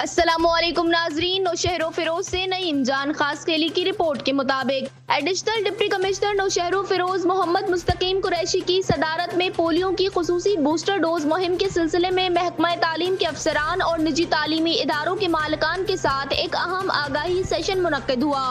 अस्सलामुअलैकुम नाजरीन, नौशहरो फिरोज से नईम जान खास खेली की रिपोर्ट के मुताबिक additional deputy commissioner Naushahro Feroze Mohammad Mustaqeem Qureshi की सदारत में पोलियो की खुसूसी बूस्टर डोज मुहिम के सिलसिले में महकमा तालीम के अफसरान और निजी तालीमी इदारों के मालिकान के साथ एक अहम आगाही सेशन मुनक्किद हुआ।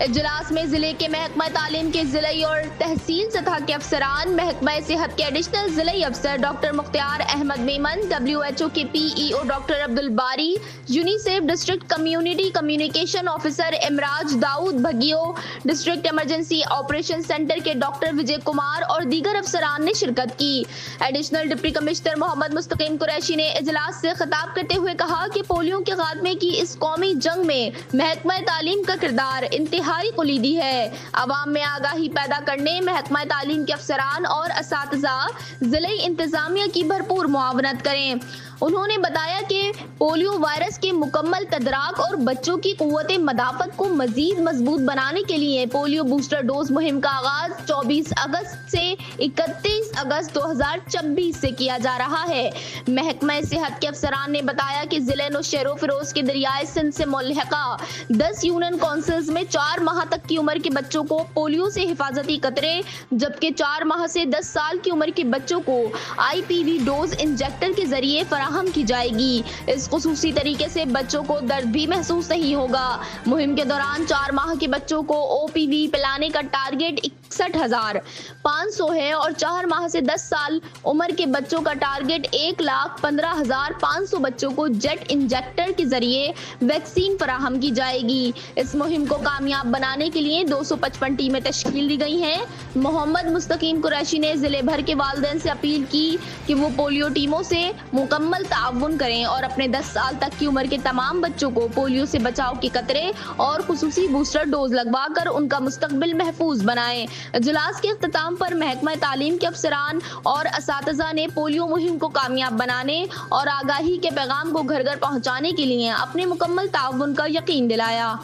इजलास में जिले के महकमा तालीम के जिले और तहसील सतह के अफसरान, महकमा सेहत के एडिशनल जिले अफसर डॉक्टर मुख्तार अहमद मेमन, WHO के PEO doctor Abdul Bari, UNICEF district community communication officer Imraz Daud Bhagio, district emergency operation centre के डॉक्टर विजय कुमार और दीगर अफसरान ने शिरकत की। Additional deputy commissioner Mohammad Mustaqeem Qureshi ने इजलास से खिताब करते हुए कहा कि पोलियो के खात्मे की इस कौमी जंग में महकमा तालीम का किरदार इंतहाई कुलीदी है। अवाम में आगाही पैदा करने महकमा तालीम के अफसरान और असातिज़ा जिले इंतजामिया की भरपूर मुआवनत करें। उन्होंने बताया कि पोलियो वायरस के मुकम्मल तदराक और बच्चों की कुव्वत मदाफत को मजीद मजबूत बनाने के लिए पोलियो बूस्टर डोज मुहिम का आगाज 24 अगस्त से 31 अगस्त 2026 से किया जा रहा है। महकमा सेहत के अफसरान ने बताया कि जिले नौशहरो फिरोज के दरियाए सिंध से मुल्हिका 10 यूनियन काउंसिल्स में 4 माह तक की उम्र के बच्चों को पोलियो से हिफाजती कतरे, जबकि 4 माह से 10 साल की उम्र के बच्चों को IPV डोज इंजेक्टर के जरिए फराहम की जाएगी। इस खुसूसी तरीके से बच्चों को दर्द भी महसूस नहीं होगा। मुहिम के दौरान 4 माह के बच्चों को OPV पिलाने का टारगेट 61,500 है और 4 माह से 10 साल उम्र के बच्चों का टारगेट 1,15,500 बच्चों को जेट इंजेक्टर के जरिए वैक्सीन फराहम की जाएगी। इस मुहिम को कामयाब बनाने के लिए 255 टीमें तश्कील दी गई हैं। मोहम्मद मुस्तकीम कुरैशी ने जिले भर के वालिदैन से अपील की कि वो पोलियो टीमों से मुकम्मल ताउन करें और अपने 10 साल तक की उम्र के तमाम बच्चों को पोलियो से बचाव के कतरे और खुसूसी बूस्टर डोज लगवा कर उनका मुस्तकबिल महफूज बनाएं। इजलास के इख्तिताम पर महकमा तालीम के अफसरान और असातिज़ा ने पोलियो मुहिम को कामयाब बनाने और आगाही के पैगाम को घर घर पहुंचाने के लिए अपने मुकम्मल ताउन का यकीन दिलाया।